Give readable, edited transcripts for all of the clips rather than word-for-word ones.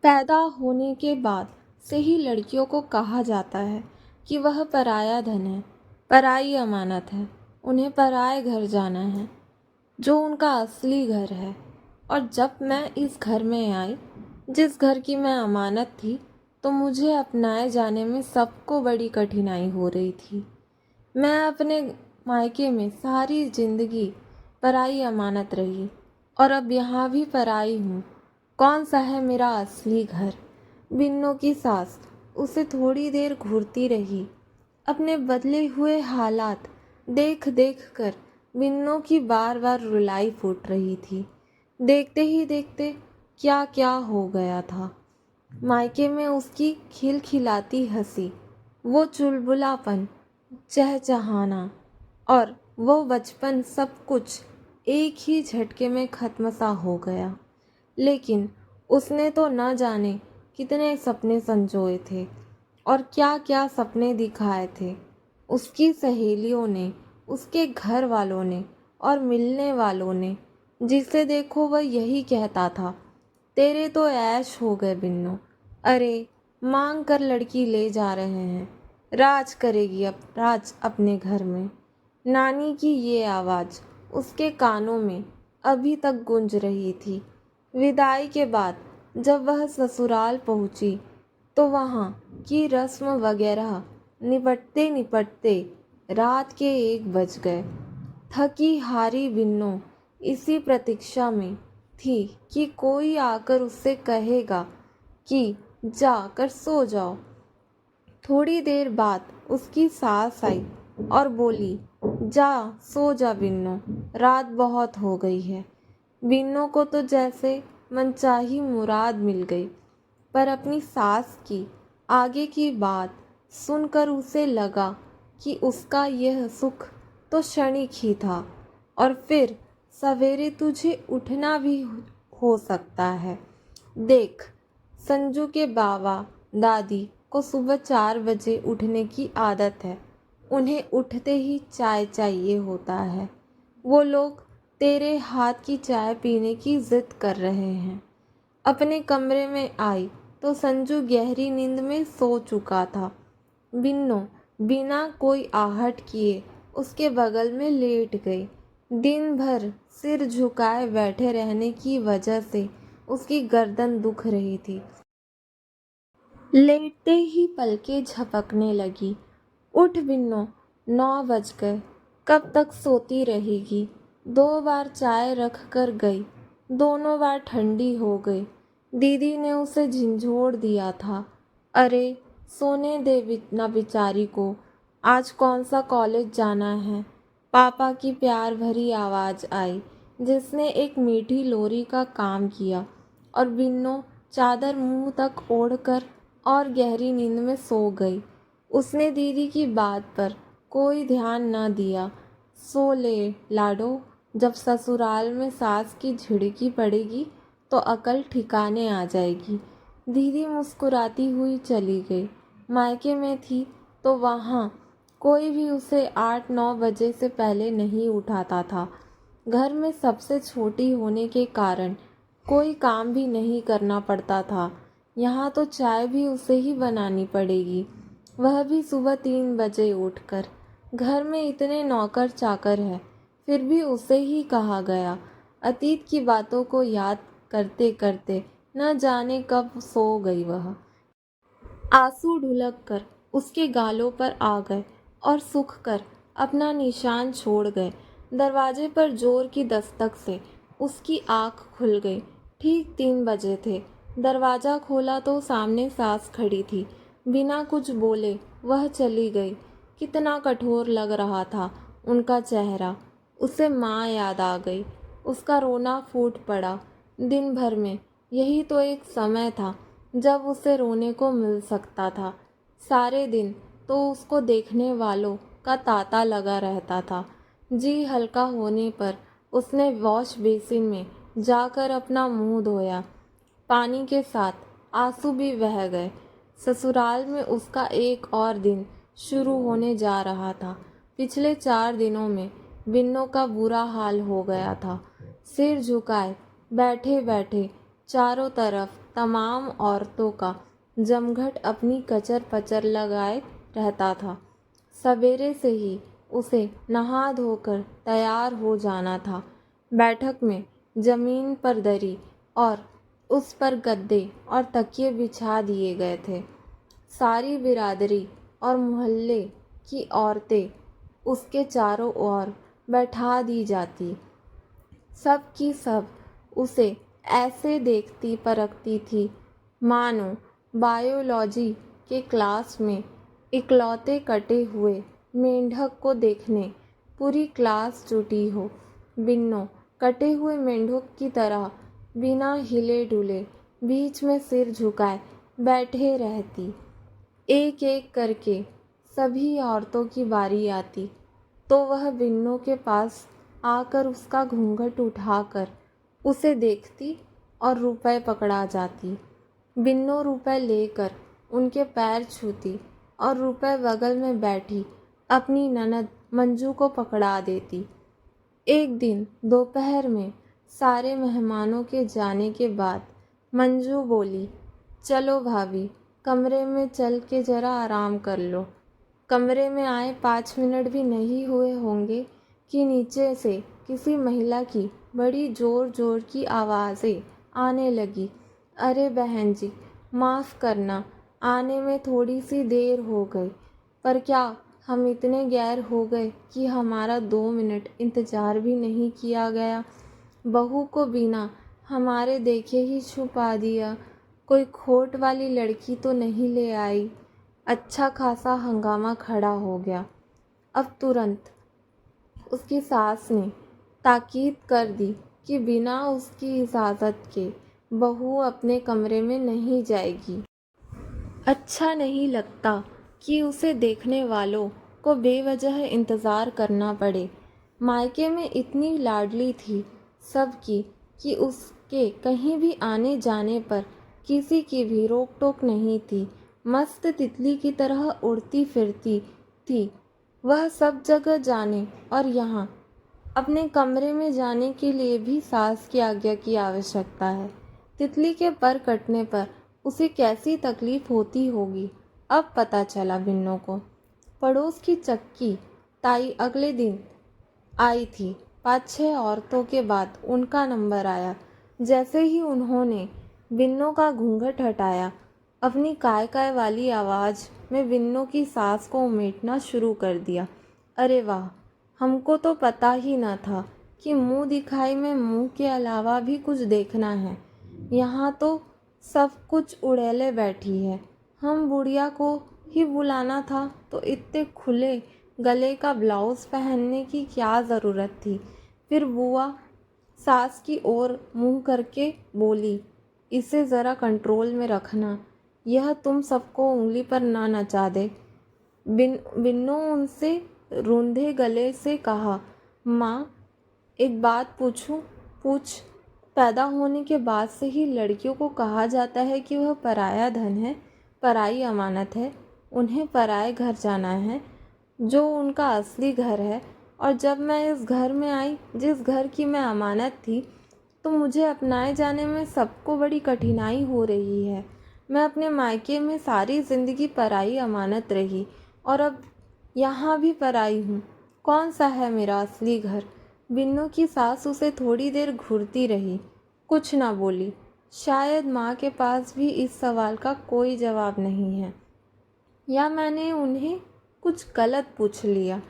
पैदा होने के बाद से ही लड़कियों को कहा जाता है कि वह पराया धन है, पराई अमानत है, उन्हें पराए घर जाना है जो उनका असली घर है। और जब मैं इस घर में आई, जिस घर की मैं अमानत थी, तो मुझे अपनाए जाने में सबको बड़ी कठिनाई हो रही थी। मैं अपने मायके में सारी जिंदगी पराई अमानत रही और अब यहाँ भी पराई हूँ। कौन सा है मेरा असली घर? बिन्नों की सास उसे थोड़ी देर घूरती रही। अपने बदले हुए हालात देख देख कर बिन्नों की बार बार रुलाई फूट रही थी। देखते ही देखते क्या क्या हो गया था। मायके में उसकी खिलखिलाती हंसी, वो चुलबुलापन, चहचहाना और वो बचपन, सब कुछ एक ही झटके में खत्म सा हो गया। लेकिन उसने तो न जाने कितने सपने संजोए थे और क्या क्या सपने दिखाए थे। उसकी सहेलियों ने, उसके घर वालों ने और मिलने वालों ने, जिसे देखो वह यही कहता था, तेरे तो ऐश हो गए बिन्नू। अरे, मांग कर लड़की ले जा रहे हैं, राज करेगी अब राज अपने घर में। नानी की ये आवाज़ उसके कानों में अभी तक गूंज रही थी। विदाई के बाद जब वह ससुराल पहुंची तो वहाँ की रस्म वगैरह निपटते निपटते रात के 1 बज गए। थकी हारी बिन्नो इसी प्रतीक्षा में थी कि कोई आकर उससे कहेगा कि जाकर सो जाओ। थोड़ी देर बाद उसकी सास आई और बोली, जा सो जा बिन्नो, रात बहुत हो गई है। बिन्नो को तो जैसे मनचाही मुराद मिल गई, पर अपनी सास की आगे की बात सुनकर उसे लगा कि उसका यह सुख तो क्षणिक ही था और फिर सवेरे तुझे उठना भी हो सकता है। देख, संजू के बाबा दादी को सुबह 4 बजे उठने की आदत है। उन्हें उठते ही चाय चाहिए होता है। वो लोग तेरे हाथ की चाय पीने की जिद कर रहे हैं। अपने कमरे में आई तो संजू गहरी नींद में सो चुका था। बिन्नो बिना कोई आहट किए उसके बगल में लेट गई। दिन भर सिर झुकाए बैठे रहने की वजह से उसकी गर्दन दुख रही थी। लेटते ही पलकें झपकने लगी। उठ बिन्नो, 9 बज गए, कब तक सोती रहेगी? 2 बार चाय रख कर गई, दोनों बार ठंडी हो गई। दीदी ने उसे झिंझोड़ दिया था। अरे, सोने दे ना बेचारी को, आज कौन सा कॉलेज जाना है? पापा की प्यार भरी आवाज़ आई, जिसने एक मीठी लोरी का काम किया और बिन्नो चादर मुंह तक ओढ़कर और गहरी नींद में सो गई। उसने दीदी की बात पर कोई ध्यान न दिया। सो ले लाडो, जब ससुराल में सास की झिड़की पड़ेगी तो अकल ठिकाने आ जाएगी। दीदी मुस्कुराती हुई चली गई। मायके में थी तो वहाँ कोई भी उसे 8-9 बजे से पहले नहीं उठाता था। घर में सबसे छोटी होने के कारण कोई काम भी नहीं करना पड़ता था। यहाँ तो चाय भी उसे ही बनानी पड़ेगी, वह भी सुबह 3 बजे उठकर। घर में इतने नौकर चाकर हैं, फिर भी उसे ही कहा गया। अतीत की बातों को याद करते करते न जाने कब सो गई वह। आंसू ढुलक कर उसके गालों पर आ गए और सूख कर अपना निशान छोड़ गए। दरवाजे पर जोर की दस्तक से उसकी आँख खुल गई। ठीक 3 बजे थे। दरवाज़ा खोला तो सामने सास खड़ी थी। बिना कुछ बोले वह चली गई। कितना कठोर लग रहा था उनका चेहरा। उसे माँ याद आ गई। उसका रोना फूट पड़ा। दिन भर में यही तो एक समय था जब उसे रोने को मिल सकता था। सारे दिन तो उसको देखने वालों का तांता लगा रहता था। जी हल्का होने पर उसने वॉश बेसिन में जाकर अपना मुंह धोया। पानी के साथ आंसू भी बह गए। ससुराल में उसका एक और दिन शुरू होने जा रहा था। पिछले 4 दिनों में बिन्नों का बुरा हाल हो गया था। सिर झुकाए बैठे बैठे चारों तरफ तमाम औरतों का जमघट अपनी कचर पचर लगाए रहता था। सवेरे से ही उसे नहा धोकर तैयार हो जाना था। बैठक में जमीन पर दरी और उस पर गद्दे और तकिए बिछा दिए गए थे। सारी बिरादरी और मोहल्ले की औरतें उसके चारों ओर बैठा दी जाती। सब की सब उसे ऐसे देखती परखती थी मानो बायोलॉजी के क्लास में इकलौते कटे हुए मेंढक को देखने पूरी क्लास जुटी हो। बिन्नो कटे हुए मेंढक की तरह बिना हिले डुले बीच में सिर झुकाए बैठे रहती। एक एक करके सभी औरतों की बारी आती तो वह बिन्नो के पास आकर उसका घूंघट उठाकर उसे देखती और रुपए पकड़ा जाती। बिन्नो रुपए लेकर उनके पैर छूती और रुपए बगल में बैठी अपनी ननद मंजू को पकड़ा देती। एक दिन दोपहर में सारे मेहमानों के जाने के बाद मंजू बोली, चलो भाभी, कमरे में चल के ज़रा आराम कर लो। कमरे में आए 5 मिनट भी नहीं हुए होंगे कि नीचे से किसी महिला की बड़ी ज़ोर ज़ोर की आवाज़ें आने लगी। अरे बहन जी, माफ़ करना, आने में थोड़ी सी देर हो गई, पर क्या हम इतने गैर हो गए कि हमारा 2 मिनट इंतज़ार भी नहीं किया गया। बहू को बिना हमारे देखे ही छुपा दिया। कोई खोट वाली लड़की तो नहीं ले आई। अच्छा खासा हंगामा खड़ा हो गया। अब तुरंत उसकी सास ने ताकीद कर दी कि बिना उसकी इजाज़त के बहू अपने कमरे में नहीं जाएगी। अच्छा नहीं लगता कि उसे देखने वालों को बेवजह इंतज़ार करना पड़े। मायके में इतनी लाडली थी सबकी कि उसके कहीं भी आने जाने पर किसी की भी रोक टोक नहीं थी। मस्त तितली की तरह उड़ती फिरती थी वह सब जगह जाने, और यहाँ अपने कमरे में जाने के लिए भी सास की आज्ञा की आवश्यकता है। तितली के पर कटने पर उसे कैसी तकलीफ होती होगी अब पता चला बिन्नो को। पड़ोस की चक्की ताई अगले दिन आई थी। 5-6 औरतों के बाद उनका नंबर आया। जैसे ही उन्होंने बिन्नो का घूंघट हटाया, अपनी काय काय वाली आवाज़ में बिन्नो की सास को उमेटना शुरू कर दिया। अरे वाह, हमको तो पता ही न था कि मुंह दिखाई में मुंह के अलावा भी कुछ देखना है। यहाँ तो सब कुछ उड़ेले बैठी है। हम बुढ़िया को ही बुलाना था तो इतने खुले गले का ब्लाउज़ पहनने की क्या ज़रूरत थी। फिर बुआ सास की ओर मुंह करके बोली, इसे ज़रा कंट्रोल में रखना, यह तुम सबको उंगली पर ना नचा दे। बिन्नो उनसे रूंधे गले से कहा, माँ एक बात पूछूं? पूछ। पैदा होने के बाद से ही लड़कियों को कहा जाता है कि वह पराया धन है, पराई अमानत है, उन्हें पराए घर जाना है जो उनका असली घर है। और जब मैं इस घर में आई, जिस घर की मैं अमानत थी, तो मुझे अपनाए जाने में सबको बड़ी कठिनाई हो रही है। मैं अपने मायके में सारी ज़िंदगी पराई अमानत रही और अब यहाँ भी पराई हूँ। कौन सा है मेरा असली घर? बिन्नो की सास उसे थोड़ी देर घूरती रही, कुछ ना बोली। शायद माँ के पास भी इस सवाल का कोई जवाब नहीं है, या मैंने उन्हें कुछ गलत पूछ लिया।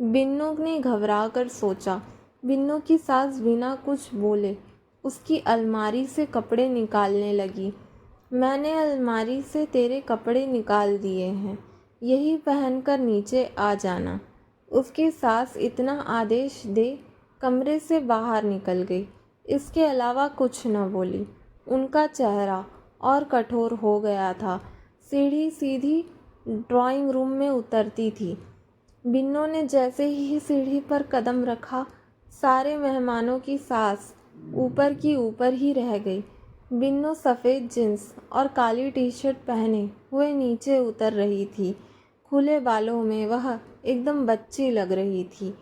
बिन्नो ने घबरा कर सोचा। बिन्नो की सास बिना कुछ बोले उसकी अलमारी से कपड़े निकालने लगी। मैंने अलमारी से तेरे कपड़े निकाल दिए हैं, यही पहनकर नीचे आ जाना। उसकी सास इतना आदेश दे कमरे से बाहर निकल गई। इसके अलावा कुछ न बोली। उनका चेहरा और कठोर हो गया था। सीढ़ी सीधी ड्राइंग रूम में उतरती थी। बिन्नो ने जैसे ही सीढ़ी पर कदम रखा, सारे मेहमानों की सास ऊपर की ऊपर ही रह गई। बिन्नो सफ़ेद जींस और काली टी शर्ट पहने हुए नीचे उतर रही थी। खुले बालों में वह एकदम बच्ची लग रही थी।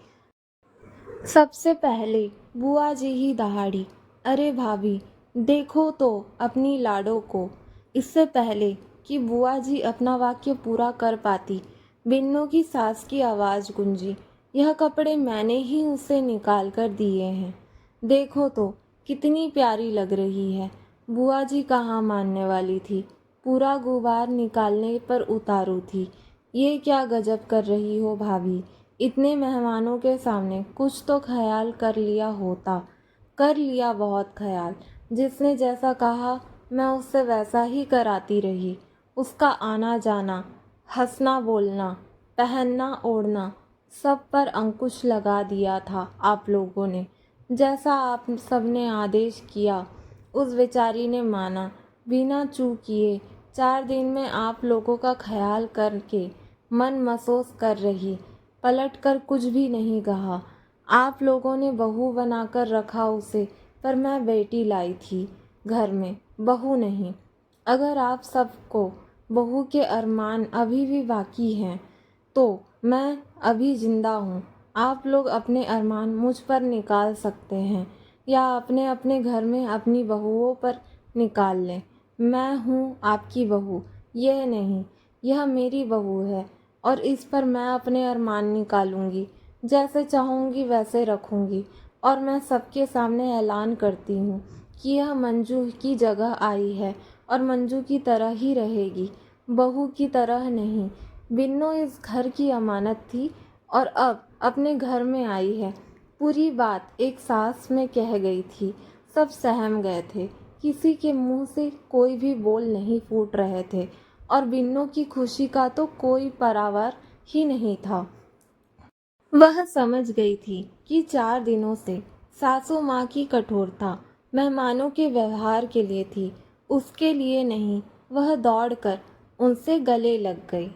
सबसे पहले बुआ जी ही दहाड़ी, अरे भाभी, देखो तो अपनी लाडो को। इससे पहले कि बुआ जी अपना वाक्य पूरा कर पाती, बिन्नों की सास की आवाज़ गूंजी। यह कपड़े मैंने ही उसे निकाल कर दिए हैं। देखो तो कितनी प्यारी लग रही है। बुआ जी कहाँ मानने वाली थी, पूरा गुबार निकालने पर उतारू थी। ये क्या गजब कर रही हो भाभी, इतने मेहमानों के सामने कुछ तो ख्याल कर लिया होता। कर लिया बहुत ख्याल। जिसने जैसा कहा मैं उससे वैसा ही कराती रही। उसका आना जाना, हंसना बोलना, पहनना ओढ़ना, सब पर अंकुश लगा दिया था आप लोगों ने। जैसा आप सबने आदेश किया उस बेचारी ने माना, बिना चूक किए। 4 दिन में आप लोगों का ख्याल करके मन महसूस कर रही, पलट कर कुछ भी नहीं कहा। आप लोगों ने बहू बनाकर रखा उसे, पर मैं बेटी लाई थी घर में, बहू नहीं। अगर आप सबको बहू के अरमान अभी भी बाकी हैं तो मैं अभी जिंदा हूँ। आप लोग अपने अरमान मुझ पर निकाल सकते हैं या अपने अपने घर में अपनी बहुओं पर निकाल लें। मैं हूँ आपकी बहू, यह नहीं, यह मेरी बहू है और इस पर मैं अपने अरमान निकालूंगी। जैसे चाहूँगी वैसे रखूँगी। और मैं सबके सामने ऐलान करती हूँ कि यह मंजू की जगह आई है और मंजू की तरह ही रहेगी, बहू की तरह नहीं। बिन्नो इस घर की अमानत थी और अब अपने घर में आई है। पूरी बात एक सांस में कह गई थी। सब सहम गए थे। किसी के मुंह से कोई भी बोल नहीं फूट रहे थे और बिन्नो की खुशी का तो कोई पारावार ही नहीं था। वह समझ गई थी कि 4 दिनों से सासू माँ की कठोरता मेहमानों के व्यवहार के लिए थी, उसके लिए नहीं। वह दौड़कर उनसे गले लग गई।